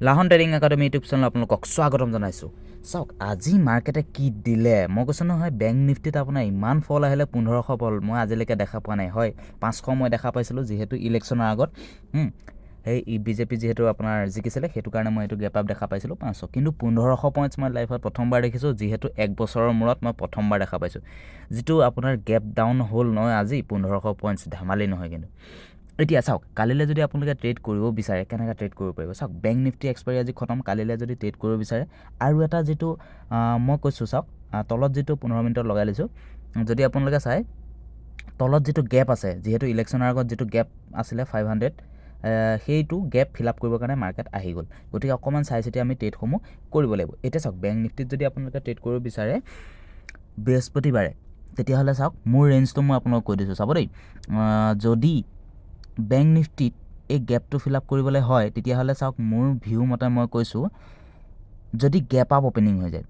লাহন trading academy YouTube channel আপোনালোকক স্বাগতম জনাইছোঁ। চাওক আজি মাৰ্কেটে কি দিলে, মই কৈছোঁ নহয় বেংক নিফটিত আপোনাৰ ইমান ফল আহিলে 1500 ফল মই আজিলৈকে দেখা পোৱা নাই। হয় 500 মই দেখা পাইছিলোঁ যিহেতু ইলেকশ্যনৰ আগত সেই বিজেপি যিহেতু আপোনাৰ জিকিছিলে সেইটো কাৰণে মই এইটো গেপ আপ দেখা পাইছিলোঁ 500, কিন্তু 1500 পইণ্টছ মই লাইফত প্ৰথমবাৰ দেখিছোঁ, যিহেতু এক বছৰৰ মূৰত মই প্ৰথমবাৰ দেখা পাইছোঁ। যিটো আপোনাৰ গেপ ডাউন হ'ল নহয় আজি 1500 পইণ্টছ ধেমালি নহয়। কিন্তু এতিয়া চাওক কালিলৈ যদি আপোনালোকে ট্ৰেড কৰিব বিচাৰে কেনেকৈ ট্ৰেড কৰিব পাৰিব। চাওক বেংক নিফটি এক্সপাইৰী আজি খতম, কালিলৈ যদি ট্ৰেড কৰিব বিচাৰে আৰু এটা যিটো মই কৈছোঁ চাওক তলত যিটো 15 মিনিটত লগাই লৈছোঁ, যদি আপোনালোকে চাই তলত যিটো গেপ আছে, যিহেতু ইলেকশ্যনৰ আগত যিটো গেপ আছিলে 500, সেইটো গেপ ফিল আপ কৰিবৰ কাৰণে মাৰ্কেট আহি গ'ল। গতিকে অকণমান চাই চিতি আমি ট্ৰেডসমূহ কৰিব লাগিব। এতিয়া চাওক বেংক নিফটিত যদি আপোনালোকে ট্ৰেড কৰিব বিচাৰে বৃহস্পতিবাৰে, তেতিয়াহ'লে চাওক মোৰ ৰেঞ্জটো মই আপোনালোকক কৈ দিছোঁ। চাব দেই, যদি বেংক নিফটিত এই গেপটো ফিল আপ কৰিবলৈ হয় তেতিয়াহ'লে চাওক মোৰ ভিউ মতে মই কৈছোঁ, যদি গেপ আপ অপেনিং হৈ যায়,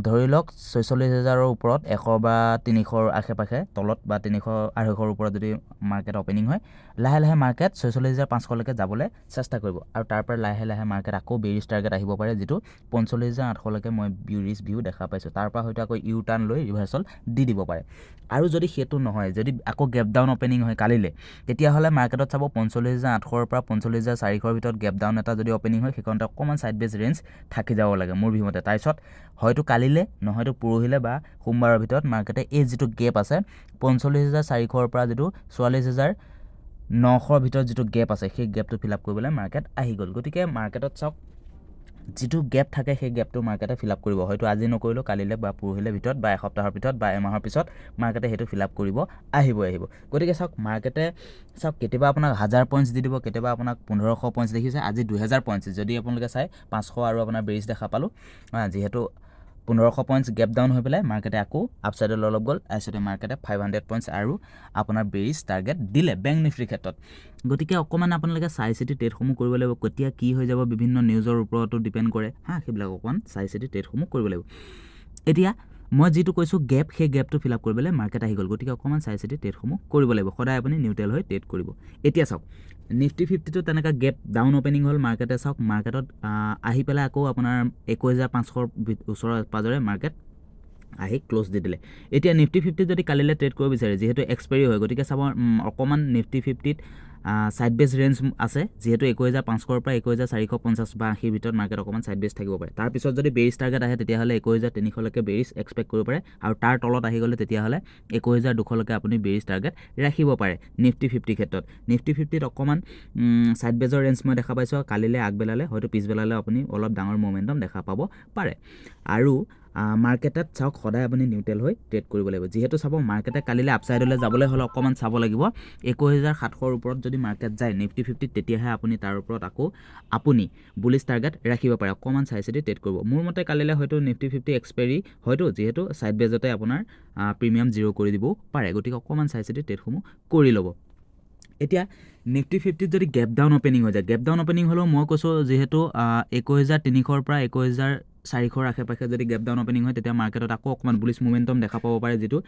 ধৰি লওক 46,000ৰ ওপৰত 100 বা 300ৰ আশে পাশে তলত বা 300-250ৰ ওপৰত যদি মাৰ্কেট অপেনিং হয়, লাহে লাহে মাৰ্কেট 46,500লৈকে যাবলৈ চেষ্টা কৰিব আৰু তাৰ পৰা লাহে লাহে মাৰ্কেট আকৌ বেৰিছ টাৰ্গেট আহিব পাৰে, যিটো 45,800লৈকে মই বেৰিছ ভিউ দেখা পাইছোঁ। তাৰ পৰা হয়তো আকৌ ইউ টাৰ্ণ লৈ ৰিভাৰ্চল দি দিব পাৰে। আৰু যদি সেইটো নহয়, যদি আকৌ গেপ ডাউন অপেনিং হয় কালিলৈ, তেতিয়াহ'লে মাৰ্কেটত চাব 45,800ৰ পৰা 45,400ৰ ভিতৰত গেপ ডাউন এটা যদি অপেনিং হয়, সেইখনতে অকণমান ছাইড বেছ ৰেঞ্জ থাকি যাব লাগে মোৰ ভিউমতে। তাৰপিছত হয়তো কালিলৈ নহয়তো পৰহিলৈ বা সোমবাৰৰ ভিতৰত মাৰ্কেটে এই যিটো গেপ আছে 45,400ৰ পৰা যিটো 44,900ৰ ভিতৰত যিটো গেপ আছে, সেই গেপটো ফিল আপ কৰিবলৈ মাৰ্কেট আহি গ'ল। গতিকে মাৰ্কেটত চাওক যিটো গেপ থাকে সেই গেপটো মাৰ্কেটে ফিল আপ কৰিব, হয়তো আজি নকৰিলেও কালিলৈ বা পৰহিলৈ ভিতৰত বা এসপ্তাহৰ ভিতৰত বা এমাহৰ পিছত মাৰ্কেটে সেইটো ফিল আপ কৰিব আহিব। গতিকে চাওক মাৰ্কেটে চাওক কেতিয়াবা আপোনাক 1000 পইণ্টছ দি দিব, কেতিয়াবা আপোনাক 1500 পইণ্টছ দেখিছে, আজি 2000 পইণ্টছ। যদি আপোনালোকে চাই 500 আৰু আপোনাৰ বেৰিছ দেখা পালোঁ, যিহেতু 1500 পইণ্টছ গেপ ডাউন হৈ পেলাই মাৰ্কেটে আকৌ আপছাইডলৈ অলপ গ'ল, তাৰপিছতে মাৰ্কেটে 500 পইণ্টছ আৰু আপোনাৰ বেৰিছ টাৰ্গেট দিলে বেংক নিফটিৰ ক্ষেত্ৰত। গতিকে অকণমান আপোনালোকে চাই চিতি ট্ৰেডসমূহ কৰিব লাগিব। কেতিয়া কি হৈ যাব বিভিন্ন নিউজৰ ওপৰতো ডিপেণ্ড কৰে, সেইবিলাক অকণমান চাই চিতি ট্ৰেডসমূহ কৰিব লাগিব। এতিয়া মই যিটো কৈছোঁ গেপ, সেই গেপটো ফিল আপ কৰিবলৈ মাৰ্কেট আহি গ'ল। গতিকে অকণমান চাই চিতি ট্ৰেডসমূহ কৰিব লাগিব। সদায় আপুনি নিউট্ৰেল হৈ ট্ৰেড কৰিব। এতিয়া চাওক নিফটি 50টো তেনেকৈ গেপ ডাউন অপেনিং হ'ল, মাৰ্কেটে চাওক মাৰ্কেটত আহি পেলাই আকৌ আপোনাৰ 21,500ৰ ওচৰৰ পাজৰে মাৰ্কেট আহি ক্ল'জ দি দিলে। এতিয়া নিফটি 50 যদি কালিলৈ ট্ৰেড কৰিব বিচাৰে, যিহেতু এক্সপাইৰী হয়, গতিকে চাব অকণমান নিফটি 50ত ছাইড বেছ ৰেঞ্জ আছে, যিহেতু 21,500ৰ পৰা 21,450 বা 80ৰ ভিতৰত মাৰ্কেট অকণমান ছাইড বেছ থাকিব পাৰে। তাৰপিছত যদি বেৰিছ টাৰ্গেট আহে তেতিয়াহ'লে 21,300লৈকে বেৰিছ এক্সপেক্ট কৰিব পাৰে, আৰু তাৰ তলত আহি গ'লে তেতিয়াহ'লে 21,200লৈকে আপুনি বেৰিছ টাৰ্গেট ৰাখিব পাৰে নিফটি 50 ক্ষেত্ৰত। নিফটি 50ত অকণমান ছাইড বেজৰ ৰেঞ্জ মই দেখা পাইছোঁ, কালিলৈ আগবেলালৈ হয়তো পিছবেলালৈ আপুনি অলপ ডাঙৰ ম'মেণ্টাম দেখা পাব পাৰে। আৰু মাৰ্কেটত চাওক সদায় আপুনি নিউট্ৰেল হৈ ট্ৰেড কৰিব লাগিব। যিহেতু চাব মাৰ্কেটে কালিলৈ আপছাইডলৈ যাবলৈ হ'লে অকণমান চাব লাগিব 21,700ৰ ওপৰত যদি মাৰ্কেট যায় নিফটি 50ত, তেতিয়াহে আপুনি তাৰ ওপৰত আকৌ আপুনি বুলিছ টাৰ্গেট ৰাখিব পাৰে। অকণমান চাই চিতি ট্ৰেড কৰিব। মোৰ মতে কালিলৈ হয়তো নিফটি 50 এক্সপাইৰী হয়তো, যিহেতু ছাইড বেজতে আপোনাৰ প্ৰিমিয়াম জিৰ' কৰি দিবও পাৰে। গতিকে অকণমান চাই চিতি ট্ৰেডসমূহ কৰি ল'ব। এতিয়া নিফটি 50ত যদি গেপ ডাউন অপেনিং হৈ যায়, গেপ ডাউন অপেনিং হ'লেও মই কৈছোঁ যিহেতু 21,300ৰ পৰা 21,400ৰ আশে পাশে যদি গেপ ডাউন অপেনিং হয়, তেতিয়া মাৰ্কেটত আকৌ অকণমান বুলিছ মোমেণ্টাম দেখা পাব পাৰে, যিটো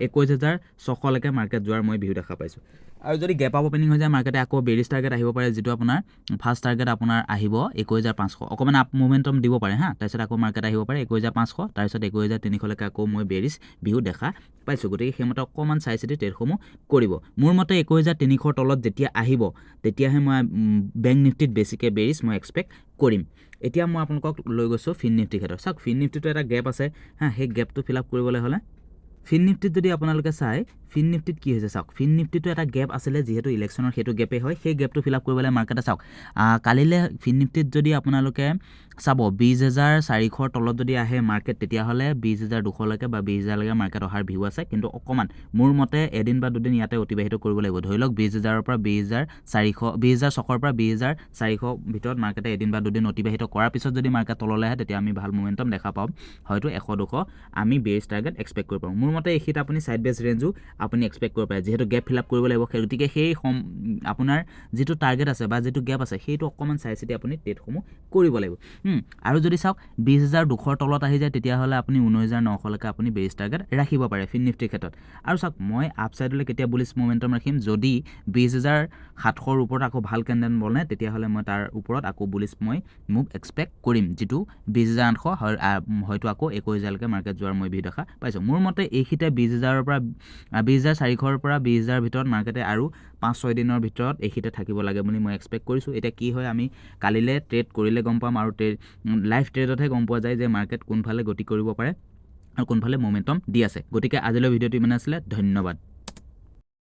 21,600লৈকে মাৰ্কেট যোৱাৰ মই ভিউ দেখা পাইছোঁ। আৰু যদি গেপ আপ অপেনিং হৈ যায়, মাৰ্কেটে আকৌ বেৰিছ টাৰ্গেট আহিব পাৰে, যিটো আপোনাৰ ফাৰ্ষ্ট টাৰ্গেট আপোনাৰ আহিব 21,500, অকণমান আপ মোমেণ্টাম দিব পাৰে তাৰপিছত আকৌ মাৰ্কেট আহিব পাৰে 21,500, তাৰপিছত 21,300লৈকে আকৌ মই বেৰিছ ভিউ দেখা পাইছোঁ। গতিকে সেইমতে অকণমান চাই চিতি ট্ৰেডসমূহ কৰিব। মোৰ মতে 21,300ৰ তলত যেতিয়া আহিব, তেতিয়াহে মই বেংক নিফটিত বেছিকৈ বেৰিছ মই এক্সপেক্ট কৰিম। এতিয়া মই আপোনালোকক লৈ গৈছোঁ ফিন নিফটিৰ ক্ষেত্ৰত। চাওক ফিন নিফটিটো এটা গেপ আছে, সেই গেপটো ফিল আপ কৰিবলৈ হ'লে ফিন নিফটিত যদি আপোনালোকে চাই, ফিন নিফটিত কি হৈছে চাওক, ফিন নিফটিটো এটা গেপ আছিলে, যিহেতু ইলেকশ্যনৰ সেইটো গেপেই হয়, সেই গেপটো ফিল আপ কৰিবলৈ মাৰ্কেটে চাওক কালিলৈ ফিন নিফটিত যদি আপোনালোকে চাব 20,400ৰ তলত যদি আহে মাৰ্কেট, তেতিয়াহ'লে 20,200লৈকে বা 20,000লৈকে মাৰ্কেট অহাৰ ভিউ আছে। কিন্তু অকণমান মোৰ মতে এদিন বা দুদিন ইয়াতে অতিবাহিত কৰিব লাগিব। ধৰি লওক 20,000ৰ পৰা 20,600ৰ পৰা 20,400 ভিতৰত মাৰ্কেটে এদিন বা দুদিন অতিবাহিত কৰাৰ পিছত যদি মাৰ্কেট তললৈ আহে, তেতিয়া আমি ভাল মোমেণ্টাম দেখা পাম, হয়তো 100-200 আমি বেৰিছ টাৰ্গেট এক্সপেক্ট কৰিব পাৰোঁ। মোৰ মতে এইখিনিত আপুনি ছাইড বেছ ৰেঞ্জো আপুনি এক্সপেক্ট কৰিব পাৰে যিহেতু গেপ ফিল আপ কৰিব লাগিব গতিকে সেই আপোনাৰ যিটো টাৰ্গেট আছে বা যিটো গেপ আছে সেইটো অকণমান চাই চিতি আপুনি ট্ৰেডসমূহ কৰিব লাগিব আৰু যদি চাওক 20,200 তলত আহি যায় তেতিয়াহ'লে আপুনি 19,900লৈকে আপুনি বেৰিছ টাৰ্গেট ৰাখিব পাৰে ফিন নিফটিৰ ক্ষেত্ৰত আৰু চাওক মই আপছাইডলৈ কেতিয়া বুলিছ মোমেণ্টাম ৰাখিম যদি 20,700ৰ ওপৰত আকৌ ভাল কেণ্ডেল বনে তেতিয়াহ'লে মই তাৰ ওপৰত আকৌ বুলিছ মই মুভ এক্সপেক্ট কৰিম যিটো 20,800 হয়তো আকৌ 21,000লৈকে মাৰ্কেট যোৱাৰ মই ভিডিঅ' দেখা পাইছোঁ মোৰ মতে এইখিতে 20,000ৰ পৰা 20,400ৰ পৰা 20,000ৰ ভিতৰত মাৰ্কেটে আৰু 5-6 দিনৰ ভিতৰত এইখিতে থাকিব লাগে বুলি মই এক্সপেক্ট কৰিছোঁ এতিয়া কি হয় আমি কালিলৈ ট্ৰেড কৰিলে গম পাম আৰু লাইভ ট্ৰেডতহে গম পোৱা যায় যে মাৰ্কেট কোনফালে গতি কৰিব পাৰে আৰু কোনফালে মোমেণ্টাম দি আছে গতিকে আজিলৈ ভিডিঅ'টো ইমান আছিলে ধন্যবাদ